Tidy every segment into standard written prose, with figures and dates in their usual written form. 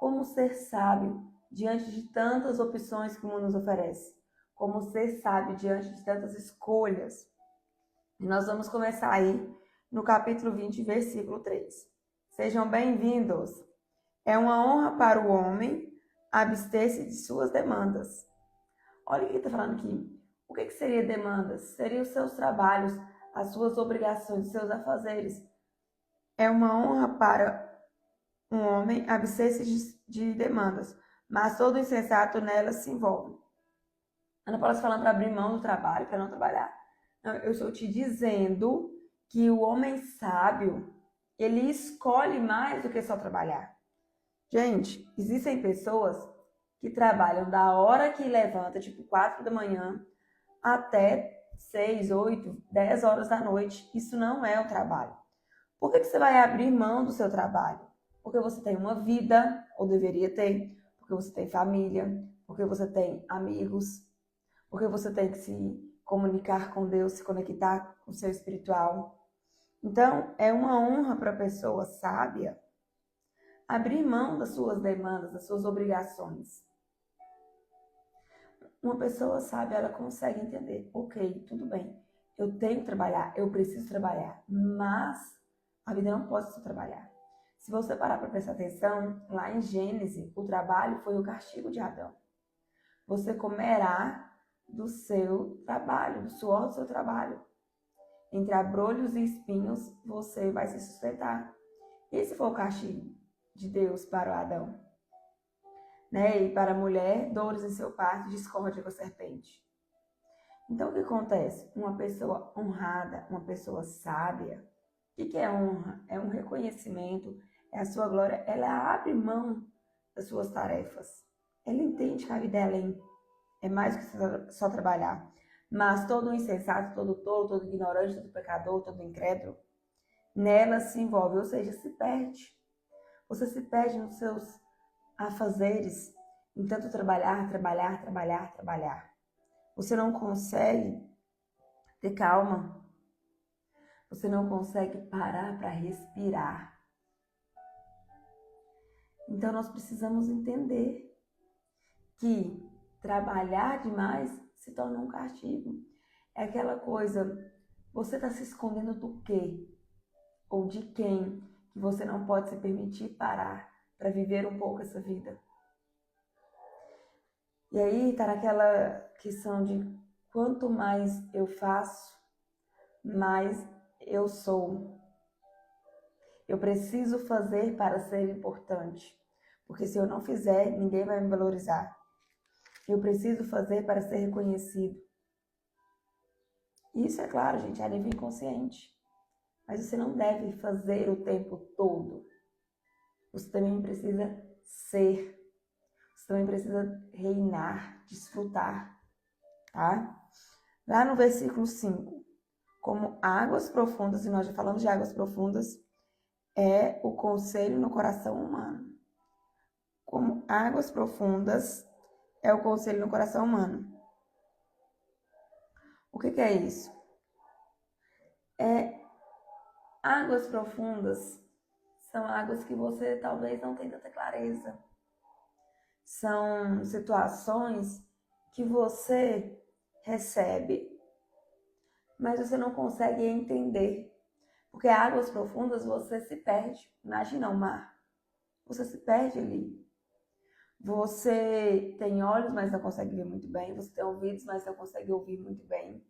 Como ser sábio diante de tantas opções que o mundo nos oferece? Como ser sábio diante de tantas escolhas? E nós vamos começar aí no capítulo 20, versículo 3. Sejam bem-vindos. É uma honra para o homem abster-se de suas demandas. Olha o que ele está falando aqui. O que seria demandas? Seriam os seus trabalhos, as suas obrigações, os seus afazeres. É uma honra para um homem abster-se de demandas, mas todo insensato nelas se envolve. Ana Paula está falando para abrir mão do trabalho, para não trabalhar. Não, eu estou te dizendo que o homem sábio, ele escolhe mais do que só trabalhar. Gente, existem pessoas que trabalham da hora que levanta, tipo 4 da manhã, até 6, 8, 10 horas da noite. Isso não é o trabalho. Por que você vai abrir mão do seu trabalho? Porque você tem uma vida, ou deveria ter, porque você tem família, porque você tem amigos, porque você tem que se comunicar com Deus, se conectar com o seu espiritual. Então, é uma honra para a pessoa sábia abrir mão das suas demandas, das suas obrigações. Uma pessoa sábia, ela consegue entender, ok, tudo bem, eu tenho que trabalhar, eu preciso trabalhar, mas a vida não pode só trabalhar. Se você parar para prestar atenção, lá em Gênesis, o trabalho foi o castigo de Adão. Você comerá do seu trabalho, do suor do seu trabalho. Entre abrolhos e espinhos, você vai se sustentar. Esse foi o castigo de Deus para o Adão. Né? E para a mulher, dores em seu parto, discórdia com a serpente. Então, o que acontece? Uma pessoa honrada, uma pessoa sábia, o que é honra? É um reconhecimento, é a sua glória. Ela abre mão das suas tarefas. Ela entende que a vida é mais do que só trabalhar. Mas todo insensato, todo tolo, todo ignorante, todo pecador, todo incrédulo, nela se envolve, ou seja, se perde. Você se perde nos seus afazeres, em tanto trabalhar. Você não consegue ter calma. Você não consegue parar para respirar. Então nós precisamos entender que trabalhar demais se torna um castigo. É aquela coisa, você está se escondendo do quê? Ou de quem? Que você não pode se permitir parar para viver um pouco essa vida. E aí está naquela questão de quanto mais eu faço, mais eu sou. Eu preciso fazer para ser importante. Porque se eu não fizer, ninguém vai me valorizar. Eu preciso fazer para ser reconhecido. Isso é claro, gente, é nível inconsciente. Mas você não deve fazer o tempo todo. Você também precisa ser. Você também precisa reinar, desfrutar, tá? Lá no versículo 5, como águas profundas, e nós já falamos de águas profundas, é o conselho no coração humano. Como águas profundas é o conselho no coração humano. O que é isso? Águas profundas são águas que você talvez não tenha tanta clareza. São situações que você recebe, mas você não consegue entender. Porque águas profundas você se perde. Imagina o mar. Você se perde ali. Você tem olhos, mas não consegue ver muito bem. Você tem ouvidos, mas não consegue ouvir muito bem.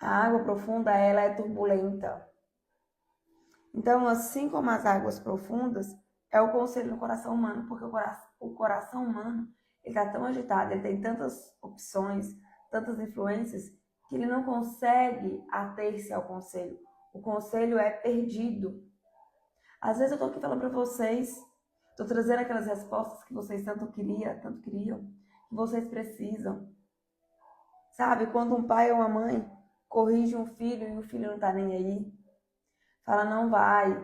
A água profunda, ela é turbulenta. Então, assim como as águas profundas, é o conselho no coração humano, porque o coração humano ele está tão agitado, ele tem tantas opções, tantas influências, que ele não consegue ater-se ao conselho. O conselho é perdido. Às vezes eu estou aqui falando para vocês, estou trazendo aquelas respostas que vocês tanto queriam, que vocês precisam. Sabe, quando um pai ou uma mãe corrige um filho e o filho não está nem aí, fala não vai,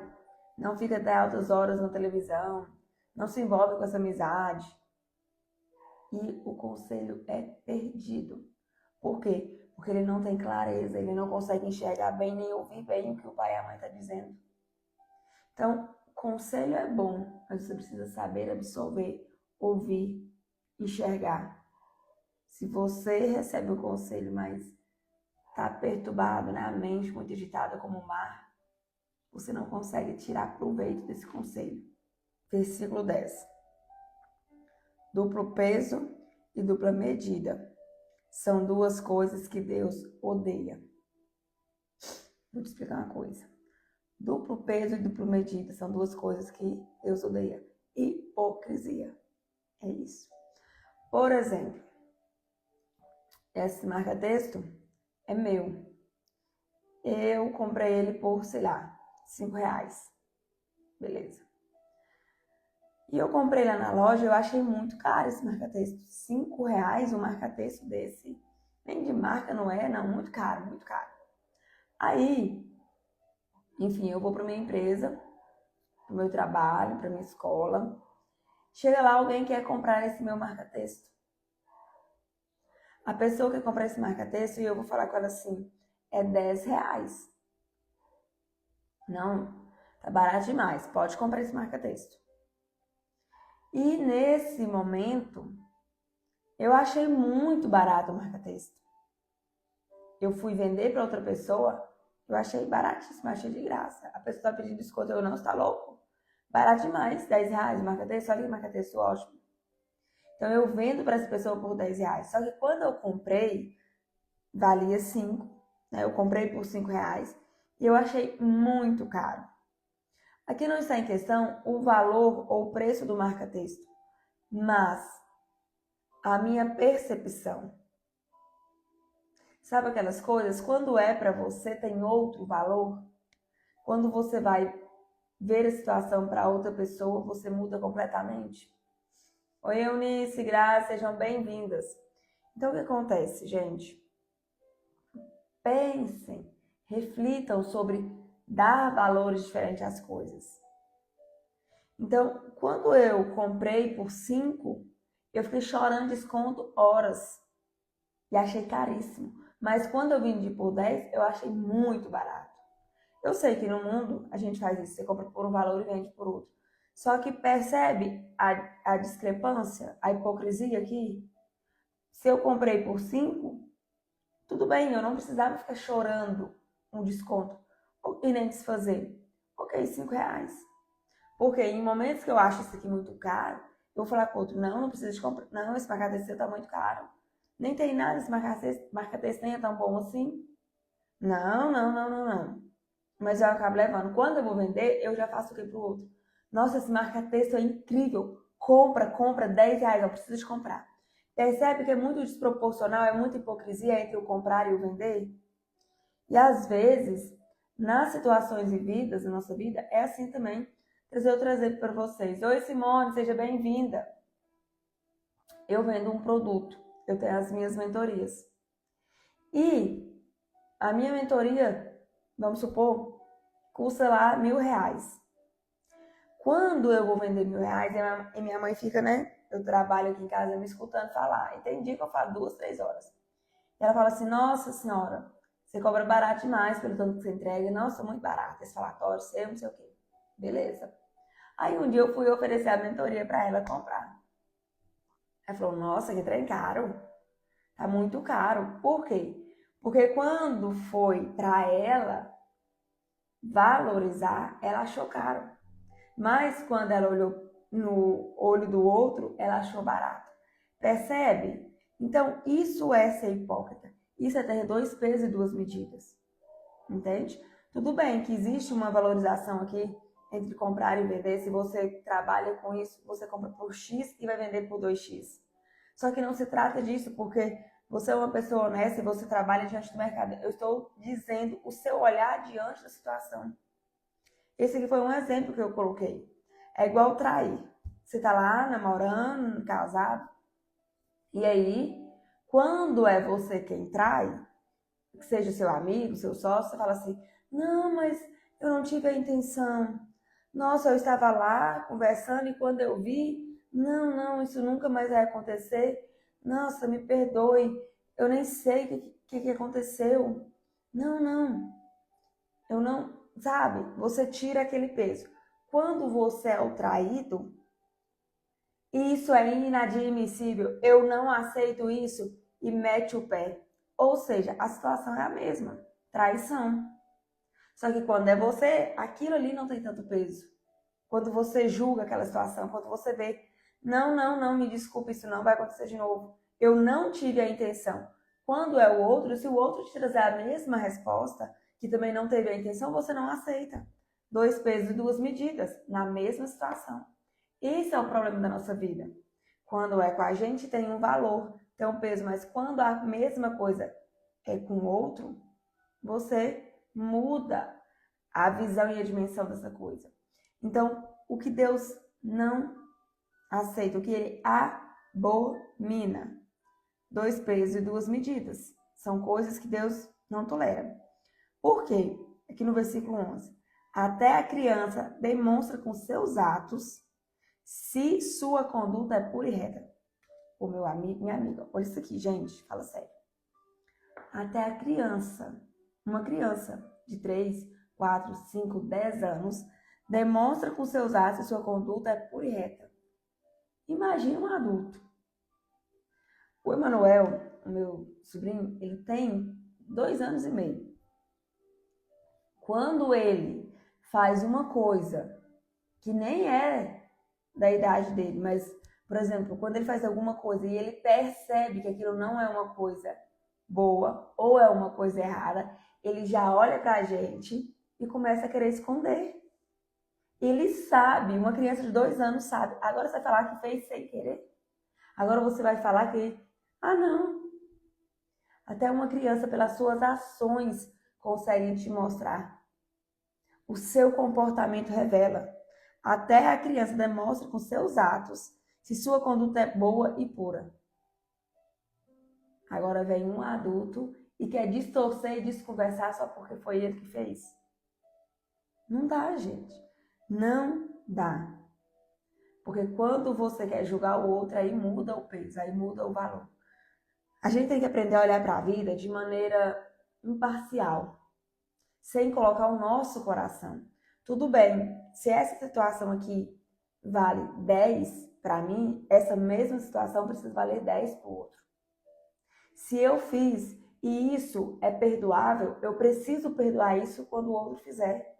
não fica até altas horas na televisão, não se envolve com essa amizade. E o conselho é perdido. Por quê? Porque ele não tem clareza, ele não consegue enxergar bem nem ouvir bem o que o pai e a mãe estão dizendo. Então, conselho é bom, mas você precisa saber absorver, ouvir, enxergar. Se você recebe o conselho, mas está perturbado, né? A mente muito agitada como o mar, você não consegue tirar proveito desse conselho. Versículo 10. Duplo peso e dupla medida são duas coisas que Deus odeia. Vou te explicar uma coisa. Duplo peso e dupla medida são duas coisas que Deus odeia. Hipocrisia. É isso. Por exemplo, esse marca-texto é meu. Eu comprei ele por, sei lá, R$5. Beleza. E eu comprei lá na loja, eu achei muito caro esse marca-texto. R$5 um marca-texto desse. Nem de marca não é, não. Muito caro, muito caro. Aí, enfim, eu vou para minha empresa, para o meu trabalho, para minha escola. Chega lá, alguém quer comprar esse meu marca-texto. A pessoa quer comprar esse marca-texto e eu vou falar com ela assim, é R$10. Não, tá barato demais, pode comprar esse marca-texto. E nesse momento, eu achei muito barato o marca-texto. Eu fui vender para outra pessoa, eu achei baratíssimo, achei de graça. A pessoa tá pedindo desconto, eu não, está louco? Barato demais, R$10 o marca-texto, olha que marca-texto ótimo. Então eu vendo para essa pessoa por R$10. Só que quando eu comprei, valia 5, né? Eu comprei por R$5 e eu achei muito caro. Aqui não está em questão o valor ou o preço do marca-texto, mas a minha percepção. Sabe aquelas coisas? Quando é para você tem outro valor. Quando você vai ver a situação para outra pessoa, você muda completamente. Oi, Eunice, Graça, sejam bem-vindas. Então, o que acontece, gente? Pensem, reflitam sobre dar valores diferentes às coisas. Então, quando eu comprei por 5, eu fiquei chorando desconto horas e achei caríssimo. Mas quando eu vendi por 10, eu achei muito barato. Eu sei que no mundo a gente faz isso, você compra por um valor e vende por outro. Só que percebe a discrepância, a hipocrisia aqui? Se eu comprei por 5, tudo bem, eu não precisava ficar chorando um desconto e nem desfazer. Ok, R$5. Porque em momentos que eu acho isso aqui muito caro, eu vou falar com o outro, não precisa de comprar. Não, esse marca-texto tá muito caro. Nem tem nada, esse marca-texto nem é tão bom assim. Não. Mas eu acabo levando. Quando eu vou vender, eu já faço o que pro outro? Nossa, esse marca-texto é incrível. Compra, R$10, eu preciso de comprar. Percebe que é muito desproporcional, é muita hipocrisia entre o comprar e o vender? E às vezes, nas situações vividas da nossa vida, é assim também. Eu trazer para vocês. Oi, Simone, seja bem-vinda. Eu vendo um produto, eu tenho as minhas mentorias. E a minha mentoria, vamos supor, custa lá R$1.000. Quando eu vou vender R$1.000, e minha mãe fica, né? Eu trabalho aqui em casa me escutando falar. E tem dia que eu falo 2, 3 horas. E ela fala assim, nossa senhora, você cobra barato demais pelo tanto que você entrega. Nossa, muito barato esse falatório, seu, não sei o quê. Beleza. Aí um dia eu fui oferecer a mentoria para ela comprar. Ela falou, nossa, que trem caro. Tá muito caro. Por quê? Porque quando foi para ela valorizar, ela achou caro. Mas quando ela olhou no olho do outro, ela achou barato. Percebe? Então, isso é ser hipócrita. Isso é ter 2 pesos e 2 medidas. Entende? Tudo bem que existe uma valorização aqui entre comprar e vender. Se você trabalha com isso, você compra por X e vai vender por 2X. Só que não se trata disso, porque você é uma pessoa honesta e você trabalha diante do mercado. Eu estou dizendo o seu olhar diante da situação. Esse aqui foi um exemplo que eu coloquei. É igual trair. Você tá lá namorando, casado, e aí, quando é você quem trai, que seja seu amigo, seu sócio, você fala assim, não, mas eu não tive a intenção. Nossa, eu estava lá conversando e quando eu vi, não, isso nunca mais vai acontecer. Nossa, me perdoe, eu nem sei o que aconteceu. Não, eu não, sabe? Você tira aquele peso. quando você é o traído, isso é inadmissível, eu não aceito isso e mete o pé. Ou seja, a situação é a mesma, traição. Só que quando é você, aquilo ali não tem tanto peso. Quando você julga aquela situação, quando você vê, não, me desculpe, isso não vai acontecer de novo. Eu não tive a intenção. Quando é o outro, se o outro te trazer a mesma resposta, que também não teve a intenção, você não aceita. 2 pesos e 2 medidas, na mesma situação. Esse é o problema da nossa vida. Quando é com a gente, tem um valor, tem um peso, mas quando a mesma coisa é com o outro, você muda a visão e a dimensão dessa coisa. Então, o que Deus não aceita, o que ele abomina, 2 pesos e 2 medidas. São coisas que Deus não tolera. Por quê? Aqui no versículo 11. Até a criança demonstra com seus atos se sua conduta é pura e reta. O meu amigo, minha amiga, olha isso aqui, gente, fala sério. Até a criança, uma criança de 3, 4, 5, 10 anos, demonstra com seus atos se sua conduta é pura e reta. Imagina um adulto. O Emanuel, o meu sobrinho, ele tem 2 anos e meio. Quando ele faz uma coisa que nem é da idade dele, mas, por exemplo, quando ele faz alguma coisa e ele percebe que aquilo não é uma coisa boa ou é uma coisa errada, ele já olha pra gente e começa a querer esconder. Ele sabe, uma criança de 2 anos sabe. Agora você vai falar que fez sem querer? Agora você vai falar que, não. Até uma criança, pelas suas ações, consegue te mostrar. O seu comportamento revela. Até a criança demonstra com seus atos se sua conduta é boa e pura. Agora vem um adulto e quer distorcer e desconversar só porque foi ele que fez. Não dá, gente. Não dá. Porque quando você quer julgar o outro, aí muda o peso, aí muda o valor. A gente tem que aprender a olhar para a vida de maneira imparcial, sem colocar o nosso coração. Tudo bem, se essa situação aqui vale 10 para mim, essa mesma situação precisa valer 10 para o outro. Se eu fiz e isso é perdoável, eu preciso perdoar isso quando o outro fizer.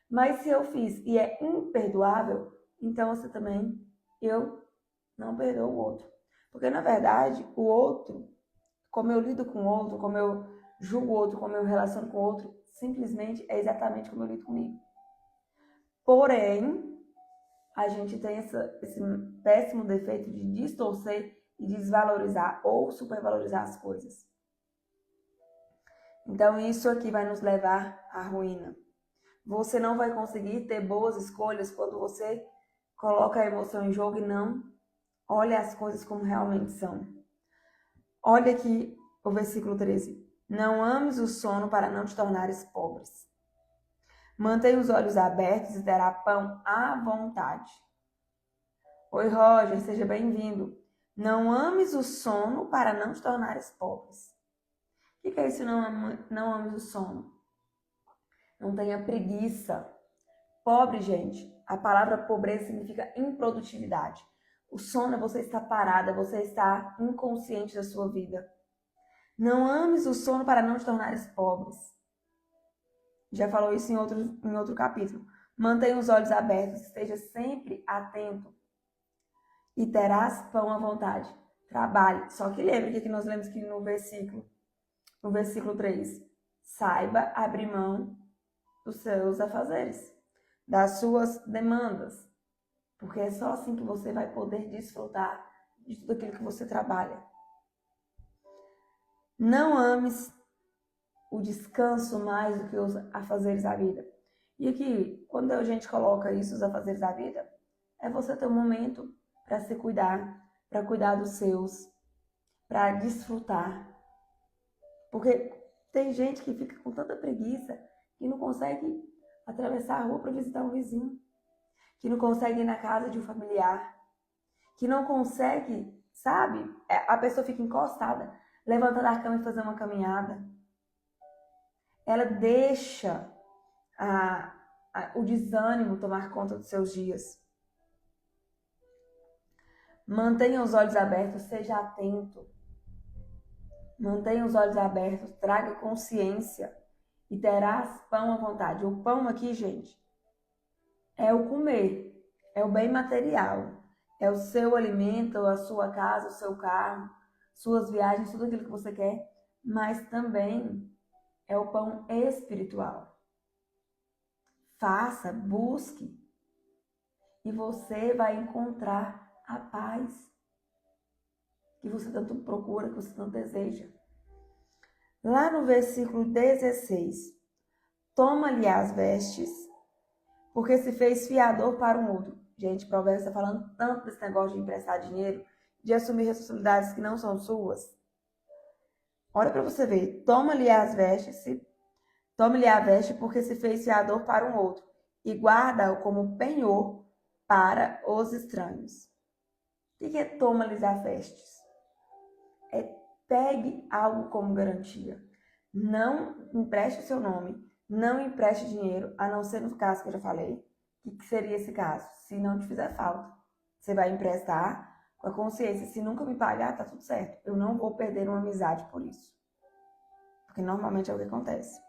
Mas se eu fiz e é imperdoável, então você também, eu não perdoo o outro. Porque, na verdade, o outro, como eu lido com o outro, como eu julgo o outro, como eu relaciono com o outro, simplesmente é exatamente como eu lido comigo. Porém, a gente tem esse péssimo defeito de distorcer e desvalorizar ou supervalorizar as coisas. Então, isso aqui vai nos levar à ruína. Você não vai conseguir ter boas escolhas quando você coloca a emoção em jogo e não olha as coisas como realmente são. Olha aqui o versículo 13. Não ames o sono para não te tornares pobres. Mantenha os olhos abertos e terá pão à vontade. Oi, Roger, seja bem-vindo. Não ames o sono para não te tornares pobres. O que é isso, não ames o sono? Não tenha preguiça. Pobre, gente, a palavra pobreza significa improdutividade. O sono é você estar parada, você estar inconsciente da sua vida. Não ames o sono para não te tornares pobres. Já falou isso em outro capítulo. Mantenha os olhos abertos, esteja sempre atento. E terás pão à vontade. Trabalhe. Só que lembre que nós lemos que no versículo 3. Saiba abrir mão dos seus afazeres, das suas demandas. Porque é só assim que você vai poder desfrutar de tudo aquilo que você trabalha. Não ames o descanso mais do que os afazeres da vida. E aqui, quando a gente coloca isso, os afazeres da vida, é você ter um momento para se cuidar, para cuidar dos seus, para desfrutar. Porque tem gente que fica com tanta preguiça que não consegue atravessar a rua para visitar um vizinho, que não consegue ir na casa de um familiar, que não consegue, sabe? A pessoa fica encostada, levanta da cama e fazer uma caminhada. Ela deixa o desânimo tomar conta dos seus dias. Mantenha os olhos abertos, seja atento. Mantenha os olhos abertos, traga consciência e terás pão à vontade. O pão aqui, gente, é o comer, é o bem material, é o seu alimento, a sua casa, o seu carro, suas viagens, tudo aquilo que você quer, mas também é o pão espiritual. Faça, busque e você vai encontrar a paz que você tanto procura, que você tanto deseja. Lá no versículo 16, toma-lhe as vestes, porque se fez fiador para um outro. Gente, Provérbios está falando tanto desse negócio de emprestar dinheiro, de assumir responsabilidades que não são suas. Olha para você ver, toma-lhe as vestes, tome-lhe a veste, porque se fez fiador para um outro, e guarda-o como penhor para os estranhos. O que é toma-lhes as vestes? É pegue algo como garantia. Não empreste o seu nome, não empreste dinheiro, a não ser no caso que eu já falei. O que seria esse caso? Se não te fizer falta. Você vai emprestar com a consciência. Se nunca me pagar, tá tudo certo. Eu não vou perder uma amizade por isso. Porque normalmente é o que acontece.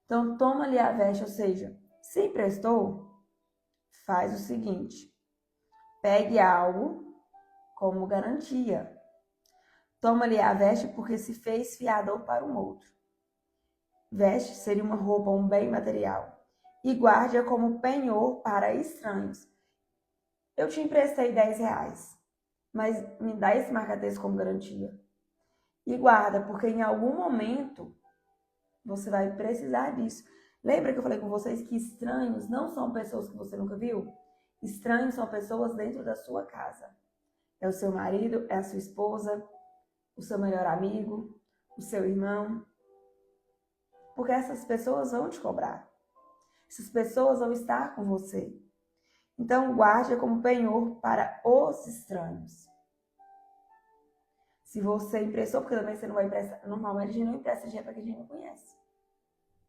Então, toma-lhe a veste, ou seja, se emprestou, faz o seguinte. Pegue algo como garantia. Toma-lhe a veste porque se fez fiador para um outro. Veste seria uma roupa, um bem material. E guarde-a como penhor para estranhos. Eu te emprestei 10 reais, mas me dá esse marca-texto como garantia. E guarda, porque em algum momento você vai precisar disso. Lembra que eu falei com vocês que estranhos não são pessoas que você nunca viu? Estranhos são pessoas dentro da sua casa. É o seu marido, é a sua esposa, o seu melhor amigo, o seu irmão. Porque essas pessoas vão te cobrar. Essas pessoas vão estar com você. Então, guarde como penhor para os estranhos. Se você emprestou, porque também você não vai emprestar. Normalmente a gente não empresta dinheiro para quem a gente não conhece.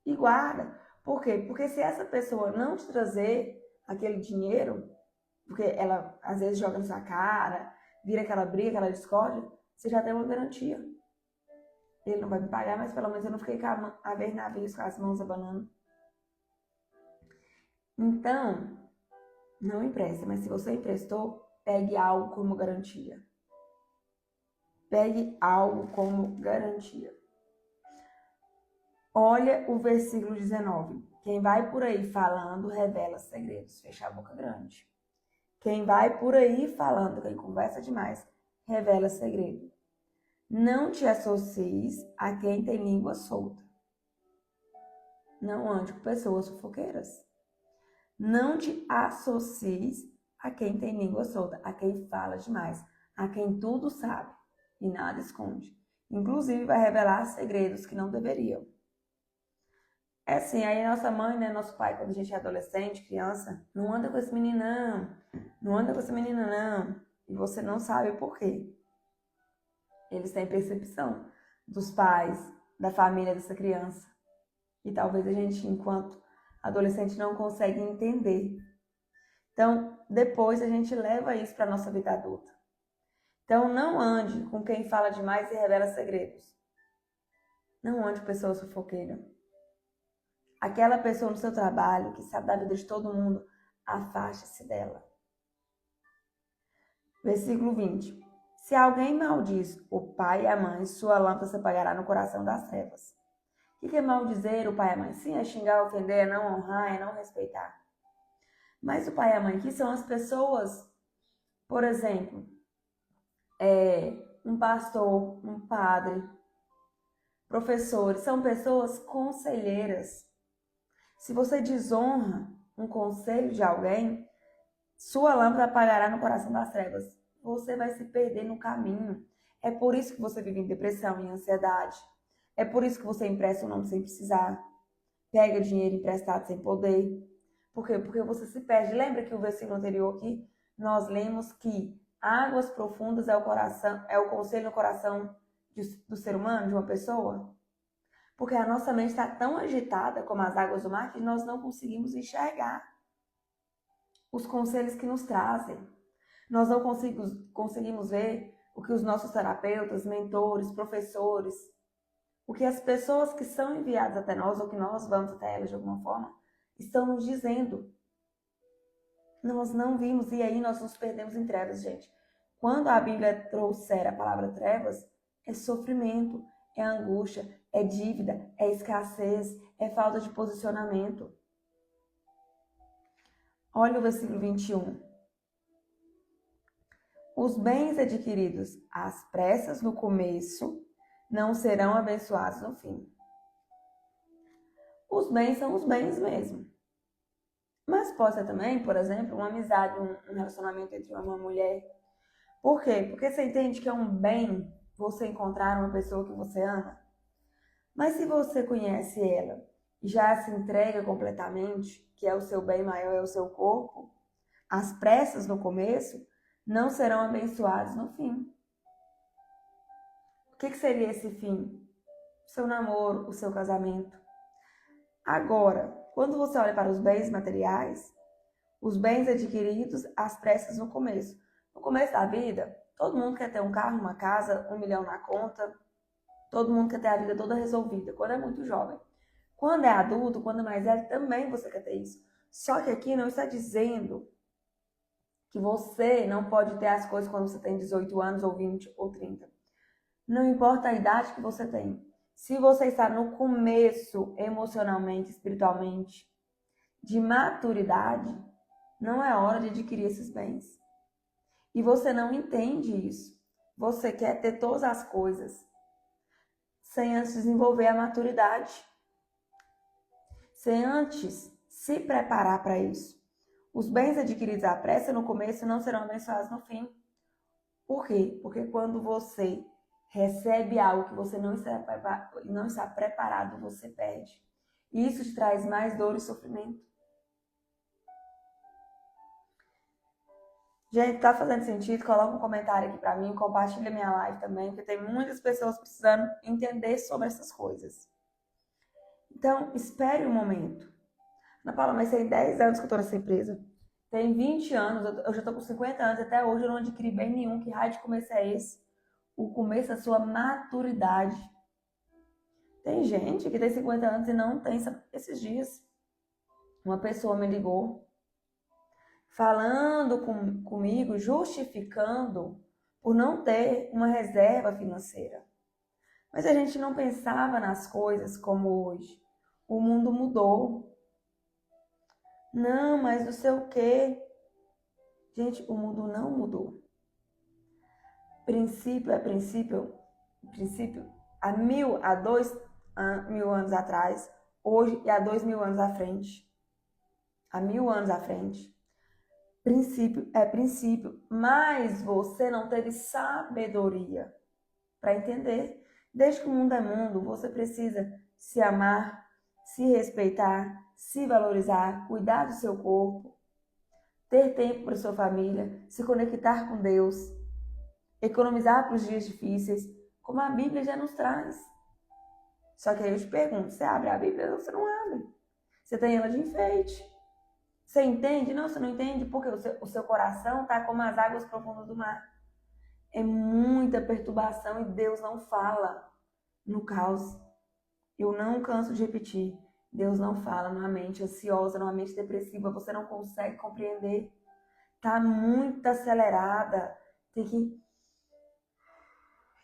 E guarda. Por quê? Porque se essa pessoa não te trazer aquele dinheiro, porque ela às vezes joga na sua cara, vira aquela briga, aquela discórdia, você já tem uma garantia. Ele não vai me pagar, mas pelo menos eu não fiquei com a ver navios com as mãos abanando. Então, não empresta, mas se você emprestou, pegue algo como garantia. Pegue algo como garantia. Olha o versículo 19. Quem vai por aí falando, revela segredos. Fecha a boca grande. Quem vai por aí falando, quem conversa demais, revela segredo. Não te associes a quem tem língua solta. Não ande com pessoas fofoqueiras. Não te associes a quem tem língua solta, a quem fala demais, a quem tudo sabe e nada esconde. Inclusive vai revelar segredos que não deveriam. É assim, aí nossa mãe, né, nosso pai, quando a gente é adolescente, criança, não anda com esse menino não, não anda com essa menina não. E você não sabe por quê. Eles têm percepção dos pais, da família dessa criança. E talvez a gente, enquanto adolescente, não consegue entender. Então, depois a gente leva isso para a nossa vida adulta. Então, não ande com quem fala demais e revela segredos. Não ande com pessoas fofoqueiras. Aquela pessoa no seu trabalho que sabe da vida de todo mundo, afaste-se dela. Versículo 20. Se alguém maldiz o pai e a mãe, sua lâmpada se apagará no coração das trevas. O que é maldizer o pai e a mãe? Sim, é xingar, ofender, é não honrar, é não respeitar. Mas o pai e a mãe aqui são as pessoas, por exemplo, um pastor, um padre, professores, são pessoas conselheiras. Se você desonra um conselho de alguém, sua lâmpada apagará no coração das trevas. Você vai se perder no caminho. É por isso que você vive em depressão e ansiedade. É por isso que você empresta o nome sem precisar. Pega dinheiro emprestado sem poder. Por quê? Porque você se perde. Lembra que o versículo anterior aqui, nós lemos que águas profundas é o conselho no coração do ser humano, de uma pessoa? Porque a nossa mente está tão agitada como as águas do mar que nós não conseguimos enxergar os conselhos que nos trazem. Nós não conseguimos ver o que os nossos terapeutas, mentores, professores, o que as pessoas que são enviadas até nós, ou que nós vamos até elas de alguma forma, estão nos dizendo. Nós não vimos, e aí nós nos perdemos em trevas, gente. Quando a Bíblia trouxer a palavra trevas, é sofrimento, é angústia, é dívida, é escassez, é falta de posicionamento. Olha o versículo 21. Os bens adquiridos às pressas no começo não serão abençoados no fim. Os bens são os bens mesmo. Mas pode ser também, por exemplo, uma amizade, um relacionamento entre uma mulher. Por quê? Porque você entende que é um bem você encontrar uma pessoa que você ama. Mas se você conhece ela e já se entrega completamente, que é o seu bem maior, é o seu corpo, as pressas no começo não serão abençoadas no fim. O que seria esse fim? O seu namoro, o seu casamento. Agora, quando você olha para os bens materiais, os bens adquiridos, as pressas no começo. No começo da vida, todo mundo quer ter um carro, uma casa, 1 milhão na conta. Todo mundo quer ter a vida toda resolvida, quando é muito jovem. Quando é adulto, quando é mais velho, também você quer ter isso. Só que aqui não está dizendo que você não pode ter as coisas quando você tem 18 anos, ou 20, ou 30. Não importa a idade que você tem. Se você está no começo, emocionalmente, espiritualmente, de maturidade, não é hora de adquirir esses bens. E você não entende isso. Você quer ter todas as coisas sem antes desenvolver a maturidade. Sem antes se preparar para isso. Os bens adquiridos à pressa no começo não serão abençoados no fim. Por quê? Porque quando você recebe algo que você não está preparado, você perde. E isso te traz mais dor e sofrimento. Gente, tá fazendo sentido? Coloca um comentário aqui pra mim, compartilha minha live também, porque tem muitas pessoas precisando entender sobre essas coisas. Então, espere um momento. Ana Paula, mas tem 10 anos que eu tô nessa empresa. Tem 20 anos, eu já tô com 50 anos, até hoje eu não adquiri bem nenhum. Que raio de começo é esse? O começo da sua maturidade. Tem gente que tem 50 anos e não tem. Esses dias, uma pessoa me ligou, falando comigo, justificando por não ter uma reserva financeira. Mas a gente não pensava nas coisas como hoje. O mundo mudou. Não, mas não sei o quê. Gente, o mundo não mudou. Princípio é princípio. Princípio há 2.000 anos atrás, hoje e há 2.000 anos à frente. Há 1.000 anos à frente. Princípio é princípio, mas você não teve sabedoria para entender. Desde que o mundo é mundo, você precisa se amar, se respeitar, se valorizar, cuidar do seu corpo, ter tempo para sua família, se conectar com Deus, economizar para os dias difíceis, como a Bíblia já nos traz. Só que aí eu te pergunto, você abre a Bíblia ou você não abre? Você tem ela de enfeite. Você entende? Não, você não entende porque o seu coração está como as águas profundas do mar. É muita perturbação e Deus não fala no caos. Eu não canso de repetir. Deus não fala numa mente ansiosa, numa mente depressiva. Você não consegue compreender. Está muito acelerada. Tem que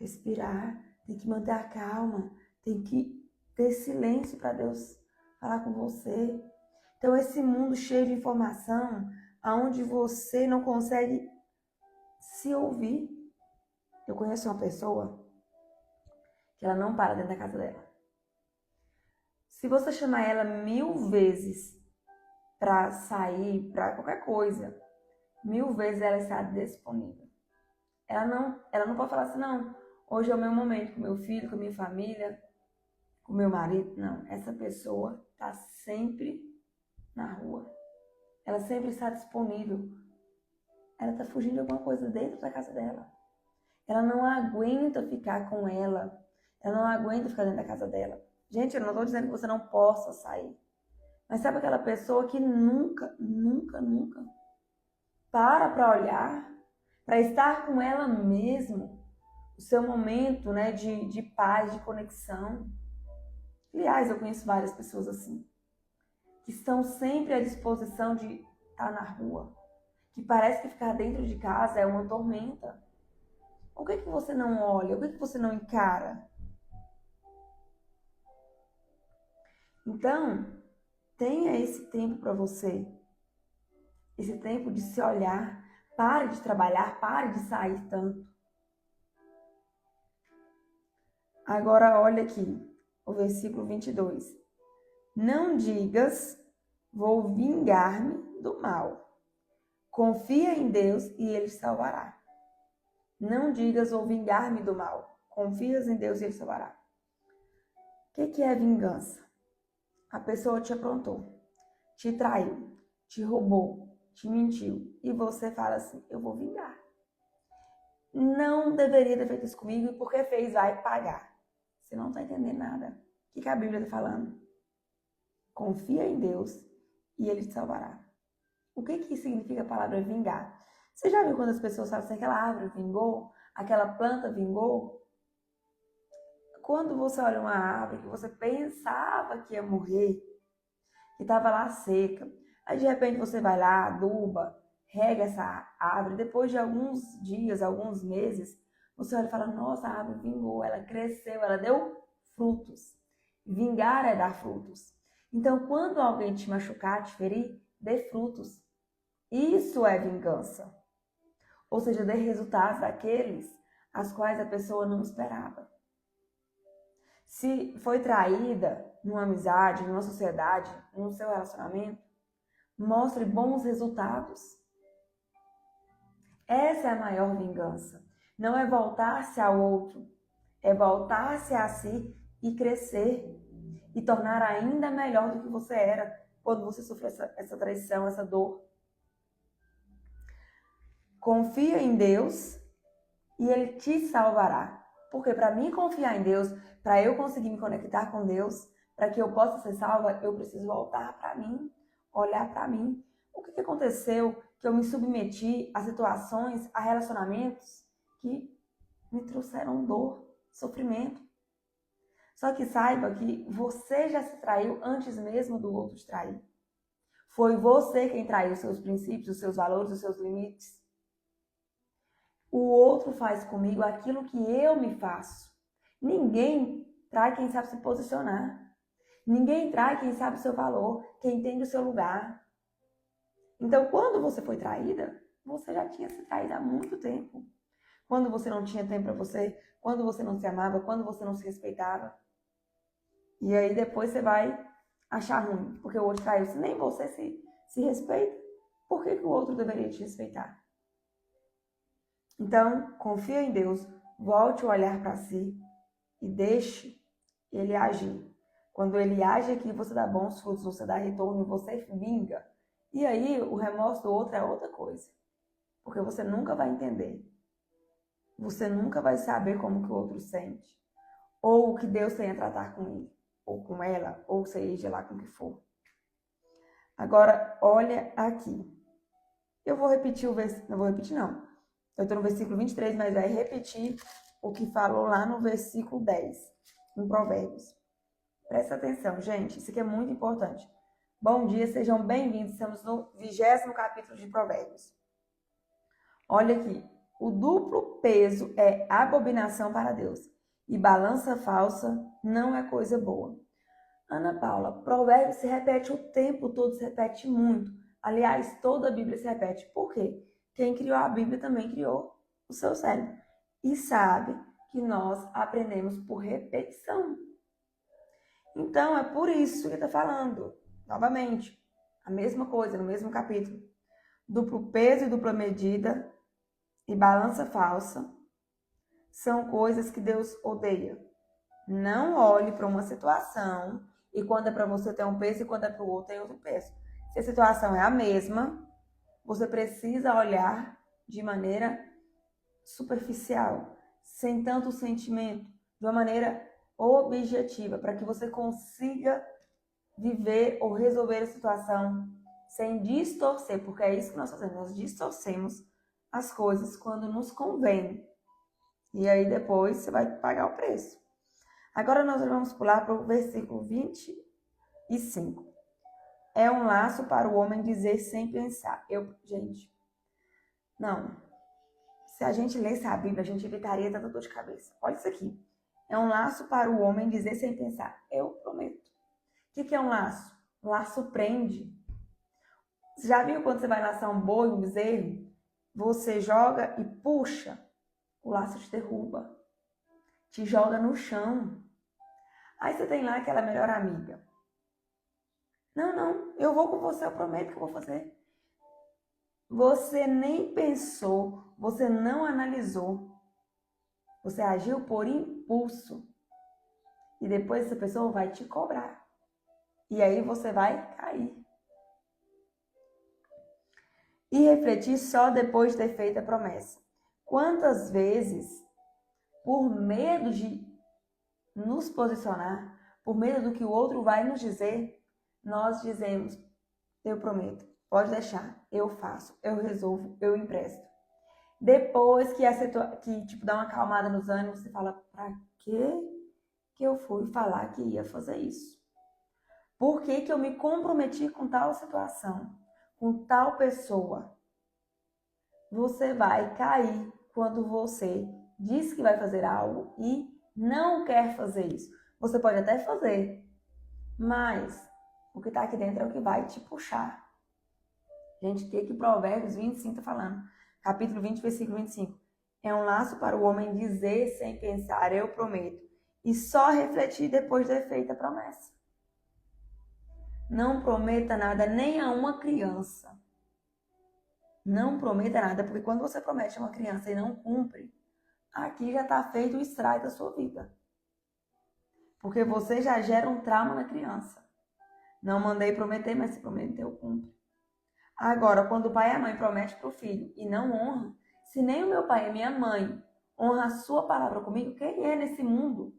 respirar. Tem que manter a calma. Tem que ter silêncio para Deus falar com você. Então, esse mundo cheio de informação, onde você não consegue se ouvir. Eu conheço uma pessoa que ela não para dentro da casa dela. Se você chamar ela 1000 vezes para sair, para qualquer coisa, 1000 vezes ela está disponível. Ela não pode falar assim, não, hoje é o meu momento com meu filho, com a minha família, com meu marido. Não, essa pessoa está sempre na rua. Ela sempre está disponível. Ela está fugindo de alguma coisa dentro da casa dela. Ela não aguenta ficar com ela. Ela não aguenta ficar dentro da casa dela. Gente, eu não estou dizendo que você não possa sair. Mas sabe aquela pessoa que nunca para olhar, para estar com ela mesma, o seu momento, né, de paz, de conexão. Aliás, eu conheço várias pessoas assim, que estão sempre à disposição de estar na rua, que parece que ficar dentro de casa é uma tormenta. O que você não olha? O que você não encara? Então, tenha esse tempo para você, esse tempo de se olhar. Pare de trabalhar, pare de sair tanto. Agora olha aqui, o versículo 22. Não digas, vou vingar-me do mal. Confia em Deus e Ele te salvará. Não digas, vou vingar-me do mal. Confias em Deus e Ele te salvará. O que é vingança? A pessoa te aprontou, te traiu, te roubou, te mentiu. E você fala assim, eu vou vingar. Não deveria ter feito isso comigo e porque fez, vai pagar. Você não está entendendo nada. O que a Bíblia está falando? Confia em Deus e Ele te salvará. O que significa a palavra vingar? Você já viu quando as pessoas falam assim, aquela árvore vingou? Aquela planta vingou? Quando você olha uma árvore que você pensava que ia morrer, que estava lá seca, aí de repente você vai lá, aduba, rega essa árvore, depois de alguns dias, alguns meses, você olha e fala, nossa, a árvore vingou, ela cresceu, ela deu frutos. Vingar é dar frutos. Então, quando alguém te machucar, te ferir, dê frutos. Isso é vingança. Ou seja, dê resultados daqueles as quais a pessoa não esperava. Se foi traída numa amizade, numa sociedade, no seu relacionamento, mostre bons resultados. Essa é a maior vingança. Não é voltar-se ao outro, é voltar-se a si e crescer e tornar ainda melhor do que você era quando você sofreu essa traição, essa dor. Confia em Deus e Ele te salvará. Porque para mim confiar em Deus, para eu conseguir me conectar com Deus, para que eu possa ser salva, eu preciso voltar para mim, olhar para mim. O que aconteceu que eu me submeti a situações, a relacionamentos que me trouxeram dor, sofrimento? Só que saiba que você já se traiu antes mesmo do outro te trair. Foi você quem traiu os seus princípios, os seus valores, os seus limites. O outro faz comigo aquilo que eu me faço. Ninguém trai quem sabe se posicionar. Ninguém trai quem sabe o seu valor, quem entende o seu lugar. Então, quando você foi traída, você já tinha se traído há muito tempo. Quando você não tinha tempo para você, quando você não se amava, quando você não se respeitava. E aí depois você vai achar ruim, porque o outro traiu. Se nem você se respeita, por que o outro deveria te respeitar? Então, confia em Deus, volte o olhar para si e deixe Ele agir. Quando Ele age aqui, você dá bons frutos, você dá retorno, você vinga. E aí, o remorso do outro é outra coisa. Porque você nunca vai entender. Você nunca vai saber como que o outro sente. Ou o que Deus tem a tratar com ele, ou com ela, ou seja lá com o que for. Agora, olha aqui. Eu vou repetir o versículo, não vou repetir não. Eu estou no versículo 23, mas vai repetir o que falou lá no versículo 10, em Provérbios. Presta atenção, gente, isso aqui é muito importante. Bom dia, sejam bem-vindos. Estamos no 20º capítulo de Provérbios. Olha aqui. O duplo peso é abominação para Deus. E balança falsa não é coisa boa. Ana Paula, Provérbios se repete o tempo todo, se repete muito. Aliás, toda a Bíblia se repete. Por quê? Quem criou a Bíblia também criou o seu cérebro. E sabe que nós aprendemos por repetição. Então, é por isso que está falando. Novamente, a mesma coisa, no mesmo capítulo. Duplo peso e dupla medida e balança falsa são coisas que Deus odeia. Não olhe para uma situação e quando é para você tem um peso e quando é para o outro tem outro peso. Se a situação é a mesma, você precisa olhar de maneira superficial, sem tanto sentimento, de uma maneira objetiva, para que você consiga viver ou resolver a situação sem distorcer, porque é isso que nós fazemos, nós distorcemos as coisas quando nos convém. E aí depois você vai pagar o preço. Agora nós vamos pular para o versículo 25. É um laço para o homem dizer sem pensar. Gente, não. Se a gente lesse a Bíblia, a gente evitaria tanta dor de cabeça. Olha isso aqui. É um laço para o homem dizer sem pensar. Eu prometo. O que é um laço? Um laço prende. Você já viu quando você vai laçar um boi, um bezerro? Você joga e puxa, o laço te derruba. Te joga no chão. Aí você tem lá aquela melhor amiga. Não, eu vou com você, eu prometo que eu vou fazer. Você nem pensou, você não analisou. Você agiu por impulso. E depois essa pessoa vai te cobrar. E aí você vai cair. E refletir só depois de ter feito a promessa. Quantas vezes, por medo de nos posicionar, por medo do que o outro vai nos dizer, nós dizemos, eu prometo, pode deixar, eu faço, eu resolvo, eu empresto. Depois que dá uma acalmada nos ânimos, você fala, pra que eu fui falar que ia fazer isso? Por que eu me comprometi com tal situação, com tal pessoa? Você vai cair quando você diz que vai fazer algo e não quer fazer isso. Você pode até fazer, mas o que está aqui dentro é o que vai te puxar. Gente, o que Provérbios 25 está falando? Capítulo 20, versículo 25. É um laço para o homem dizer sem pensar, eu prometo, e só refletir depois de ter feito a promessa. Não prometa nada nem a uma criança. Não prometa nada, porque quando você promete a uma criança e não cumpre, aqui já está feito o estrago da sua vida. Porque você já gera um trauma na criança. Não mandei prometer, mas se prometeu, cumpre. Agora, quando o pai e a mãe prometem para o filho e não honra, se nem o meu pai e minha mãe honram a sua palavra comigo, quem é nesse mundo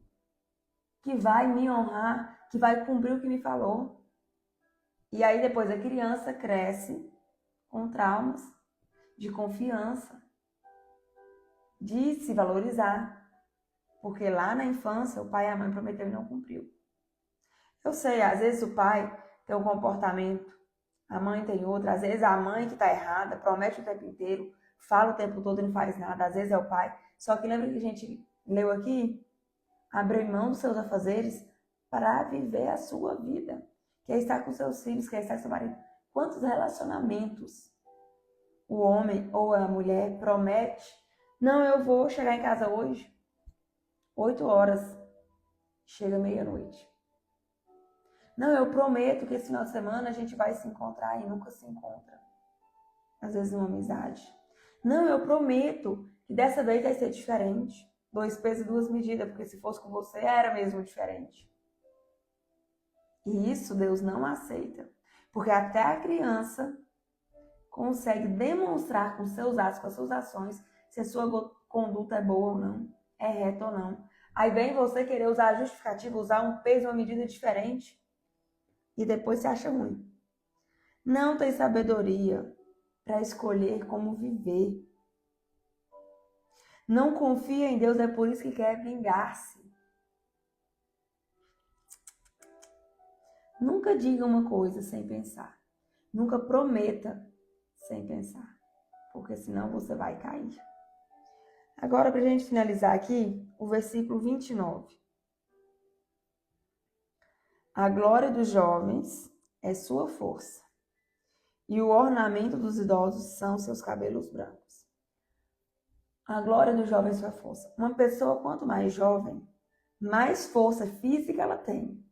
que vai me honrar, que vai cumprir o que me falou? E aí depois a criança cresce com traumas de confiança, de se valorizar. Porque lá na infância o pai e a mãe prometeram e não cumpriu. Eu sei, às vezes o pai tem um comportamento, a mãe tem outro, às vezes a mãe que está errada, promete o tempo inteiro, fala o tempo todo e não faz nada, às vezes é o pai. Só que lembra que a gente leu aqui? Abre mão dos seus afazeres para viver a sua vida. Quer estar com seus filhos, quer estar com seu marido. Quantos relacionamentos o homem ou a mulher promete? Não, eu vou chegar em casa hoje, 8 horas, chega meia-noite. Não, eu prometo que esse final de semana a gente vai se encontrar e nunca se encontra. Às vezes uma amizade. Não, eu prometo que dessa vez vai ser diferente. 2 pesos e 2 medidas, porque se fosse com você era mesmo diferente. E isso Deus não aceita. Porque até a criança consegue demonstrar com seus atos, com as suas ações, se a sua conduta é boa ou não, é reta ou não. Aí vem você querer usar a justificativa, usar um peso, uma medida diferente, e depois se acha ruim. Não tem sabedoria para escolher como viver. Não confia em Deus, é por isso que quer vingar-se. Nunca diga uma coisa sem pensar. Nunca prometa sem pensar, porque senão você vai cair. Agora, para a gente finalizar aqui, o versículo 29. A glória dos jovens é sua força, e o ornamento dos idosos são seus cabelos brancos. A glória dos jovens é sua força. Uma pessoa, quanto mais jovem, mais força física ela tem.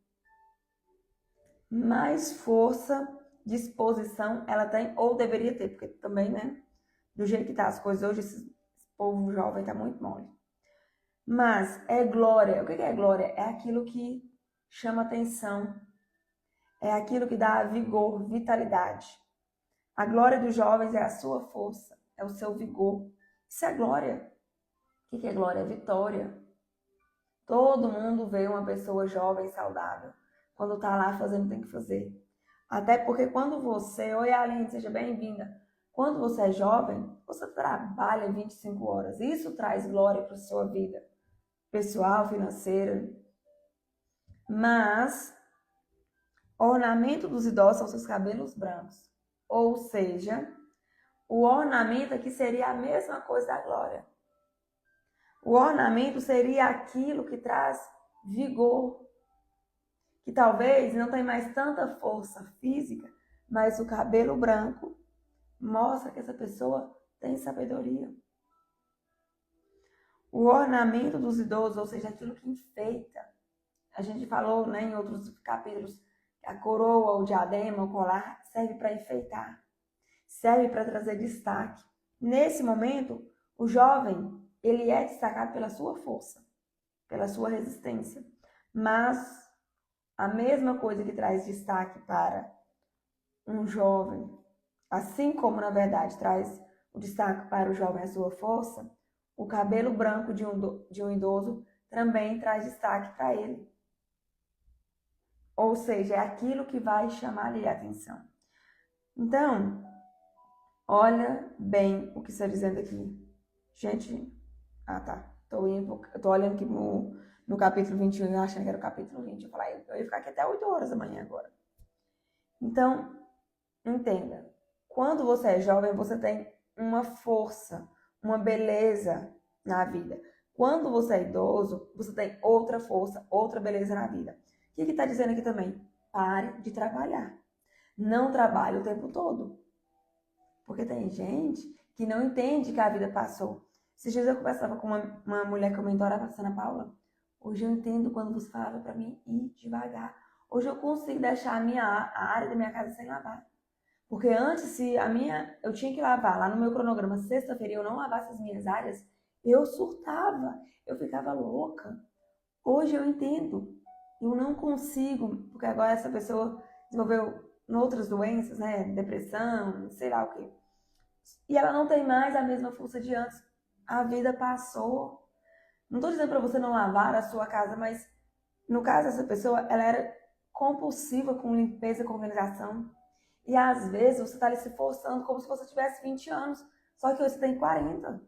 Mais força, disposição ela tem, ou deveria ter, porque também, né, do jeito que tá as coisas hoje, esse povo jovem tá muito mole. Mas é glória. O que é glória? É aquilo que chama atenção. É aquilo que dá vigor, vitalidade. A glória dos jovens é a sua força, é o seu vigor. Isso é glória. O que é glória? É vitória. Todo mundo vê uma pessoa jovem, saudável, quando tá lá fazendo o que tem que fazer. Até porque quando você... Oi, Aline, seja bem-vinda. Quando você é jovem, você trabalha 25 horas. Isso traz glória para a sua vida pessoal, financeira. Mas o ornamento dos idosos são seus cabelos brancos. Ou seja, o ornamento aqui seria a mesma coisa da glória. O ornamento seria aquilo que traz vigor, que talvez não tem mais tanta força física, mas o cabelo branco mostra que essa pessoa tem sabedoria. O ornamento dos idosos, ou seja, aquilo que enfeita. A gente falou, né, em outros capítulos, a coroa, o diadema, o colar, serve para enfeitar, serve para trazer destaque. Nesse momento, o jovem, ele é destacado pela sua força, pela sua resistência. Mas a mesma coisa que traz destaque para um jovem, assim como, na verdade, traz o destaque para o jovem a sua força, o cabelo branco de um idoso também traz destaque para ele. Ou seja, é aquilo que vai chamar-lhe a atenção. Então, olha bem o que está dizendo aqui. Gente, tô olhando aqui no capítulo 21, eu achando que era o capítulo 20. Eu falei, eu ia ficar aqui até 8 horas da manhã agora. Então, entenda. Quando você é jovem, você tem uma força, uma beleza na vida. Quando você é idoso, você tem outra força, outra beleza na vida. O que está dizendo aqui também? Pare de trabalhar. Não trabalhe o tempo todo. Porque tem gente que não entende que a vida passou. Esses dias eu conversava com uma mulher que eu mentorava, a Ana Paula. Hoje eu entendo quando você falava para mim ir devagar. Hoje eu consigo deixar a área da minha casa sem lavar. Porque antes, se eu tinha que lavar lá no meu cronograma, sexta-feira, eu não lavasse as minhas áreas, eu surtava, eu ficava louca. Hoje eu entendo. Eu não consigo, porque agora essa pessoa desenvolveu outras doenças, né? Depressão, sei lá o quê. E ela não tem mais a mesma força de antes. A vida passou. Não estou dizendo para você não lavar a sua casa, mas no caso dessa pessoa, ela era compulsiva com limpeza, com organização. E às vezes você está ali se forçando como se você tivesse 20 anos. Só que hoje você tem 40.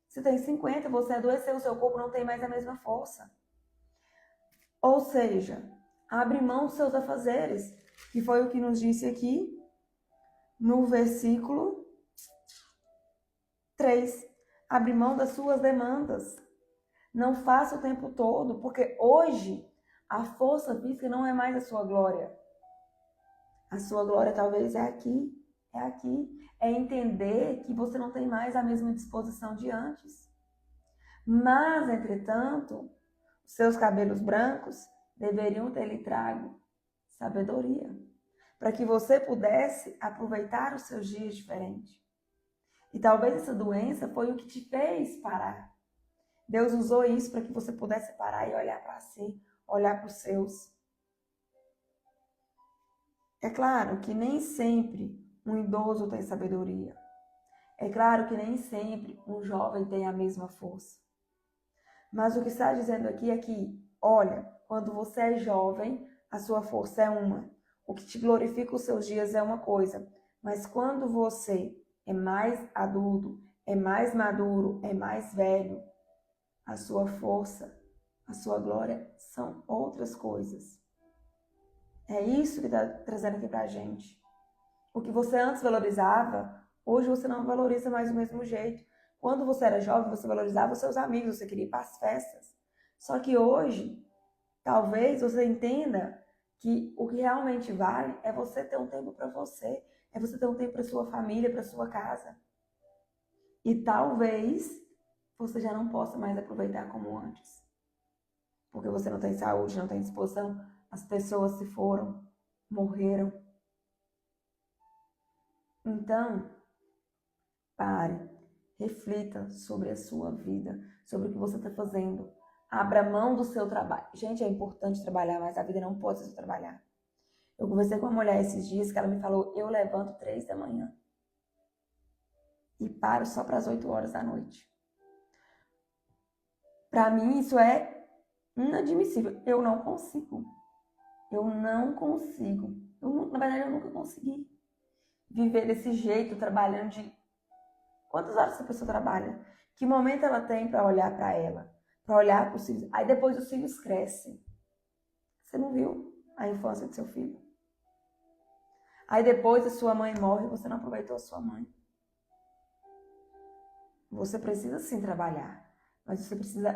Você tem 50, você adoeceu, o seu corpo não tem mais a mesma força. Ou seja, abre mão dos seus afazeres, que foi o que nos disse aqui no versículo 3. Abre mão das suas demandas. Não faça o tempo todo, porque hoje a força física não é mais a sua glória. A sua glória talvez é aqui, é aqui. É entender que você não tem mais a mesma disposição de antes. Mas, entretanto, os seus cabelos brancos deveriam ter lhe trago sabedoria, para que você pudesse aproveitar os seus dias diferente. E talvez essa doença foi o que te fez parar. Deus usou isso para que você pudesse parar e olhar para si, olhar para os seus. É claro que nem sempre um idoso tem sabedoria. É claro que nem sempre um jovem tem a mesma força. Mas o que está dizendo aqui é que, olha, quando você é jovem, a sua força é uma. O que te glorifica os seus dias é uma coisa. Mas quando você é mais adulto, é mais maduro, é mais velho, a sua força, a sua glória são outras coisas. É isso que está trazendo aqui pra gente. O que você antes valorizava, hoje você não valoriza mais do mesmo jeito. Quando você era jovem, você valorizava os seus amigos, você queria ir para as festas. Só que hoje, talvez você entenda que o que realmente vale é você ter um tempo para você, é você ter um tempo para sua família, para sua casa. E talvez você já não possa mais aproveitar como antes. Porque você não tem saúde, não tem disposição, as pessoas se foram, morreram. Então, pare. Reflita sobre a sua vida, sobre o que você está fazendo. Abra mão do seu trabalho. Gente, é importante trabalhar, mas a vida não pode ser só trabalhar. Eu conversei com uma mulher esses dias que ela me falou, eu levanto 3 da manhã e paro só para as 8 horas da noite. Para mim, isso é inadmissível. Eu não consigo. Eu não consigo. Na verdade, eu nunca consegui viver desse jeito, trabalhando de... Quantas horas essa pessoa trabalha? Que momento ela tem para olhar para ela? Para olhar para os filhos? Aí depois os filhos crescem. Você não viu a infância do seu filho? Aí depois a sua mãe morre e você não aproveitou a sua mãe. Você precisa sim trabalhar, mas você precisa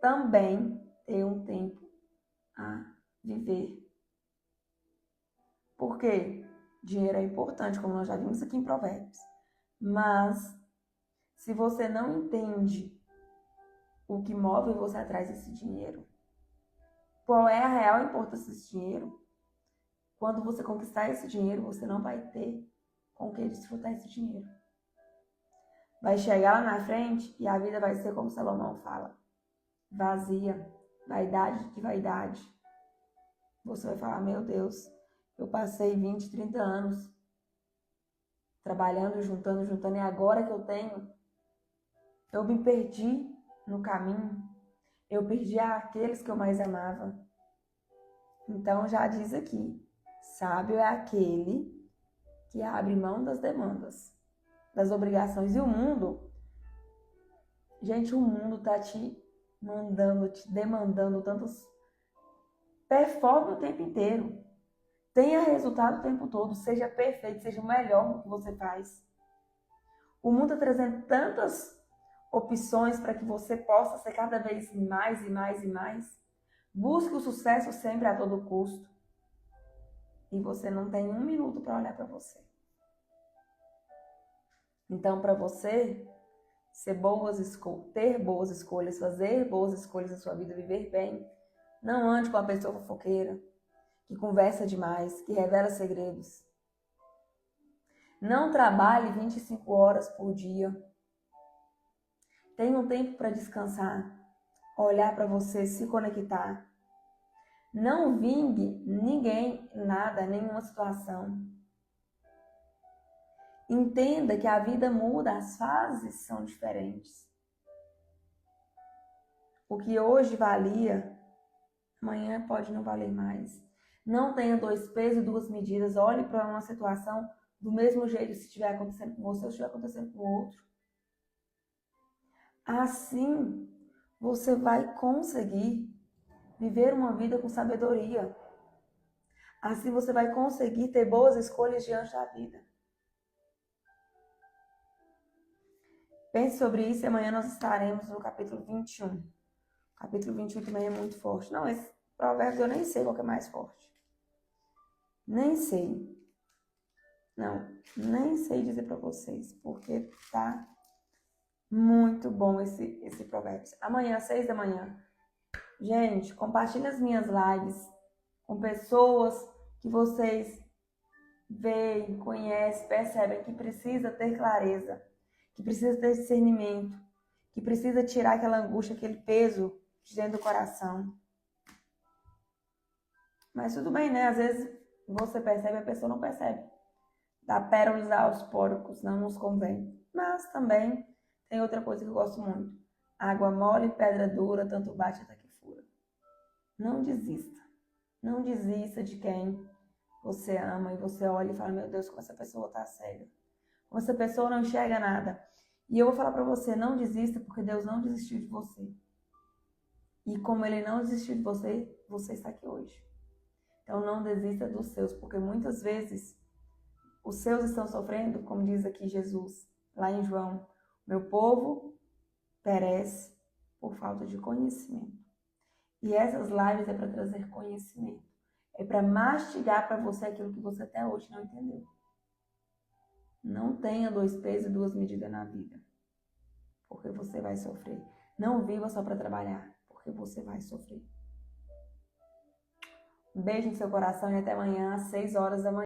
também ter um tempo a viver. Por quê? Dinheiro é importante, como nós já vimos aqui em Provérbios. Mas, se você não entende o que move você atrás desse dinheiro, qual é a real importância desse dinheiro, quando você conquistar esse dinheiro, você não vai ter com o que desfrutar esse dinheiro. Vai chegar lá na frente e a vida vai ser como Salomão fala. Vazia, vaidade de vaidade. Você vai falar, meu Deus, eu passei 20, 30 anos trabalhando, juntando, e agora que eu tenho, eu me perdi no caminho. Eu perdi aqueles que eu mais amava. Então já diz aqui, sábio é aquele que abre mão das demandas, das obrigações. E o mundo, gente, o mundo tá te mandando, te demandando tantos... Performe o tempo inteiro. Tenha resultado o tempo todo. Seja perfeito, seja o melhor no que você faz. O mundo está trazendo tantas opções para que você possa ser cada vez mais e mais e mais. Busque o sucesso sempre a todo custo. E você não tem um minuto para olhar para você. Então, para você ter boas escolhas, fazer boas escolhas na sua vida, viver bem, não ande com uma pessoa fofoqueira, que conversa demais, que revela segredos. Não trabalhe 25 horas por dia. Tenha um tempo para descansar, olhar para você, se conectar. Não vingue ninguém, nada, nenhuma situação. Entenda que a vida muda, as fases são diferentes. O que hoje valia, amanhã pode não valer mais. Não tenha dois pesos e duas medidas. Olhe para uma situação do mesmo jeito, se estiver acontecendo com você ou se estiver acontecendo com o outro. Assim, você vai conseguir viver uma vida com sabedoria. Assim, você vai conseguir ter boas escolhas diante da vida. Pense sobre isso e amanhã nós estaremos no capítulo 21. O capítulo 21 também é muito forte. Não, esse provérbio eu nem sei qual que é mais forte. Nem sei. Não, nem sei dizer para vocês, porque tá muito bom esse provérbio. Amanhã, 6 da manhã. Gente, compartilhe as minhas lives com pessoas que vocês veem, conhecem, percebem que precisa ter clareza, que precisa ter discernimento, que precisa tirar aquela angústia, aquele peso de dentro do coração. Mas tudo bem, né? Às vezes você percebe, a pessoa não percebe. Dar pérolas aos porcos não nos convém. Mas também tem outra coisa que eu gosto muito. Água mole e pedra dura, tanto bate até que fura. Não desista. Não desista de quem você ama e você olha e fala, meu Deus, como essa pessoa tá cega. Como essa pessoa não enxerga nada. E eu vou falar para você, não desista porque Deus não desistiu de você. E como Ele não desistiu de você, você está aqui hoje. Então não desista dos seus, porque muitas vezes os seus estão sofrendo, como diz aqui Jesus, lá em João, meu povo perece por falta de conhecimento. E essas lives é para trazer conhecimento. É para mastigar para você aquilo que você até hoje não entendeu. Não tenha dois pesos e duas medidas na vida, porque você vai sofrer. Não viva só para trabalhar, porque você vai sofrer. Um beijo no seu coração e até amanhã às 6 horas da manhã.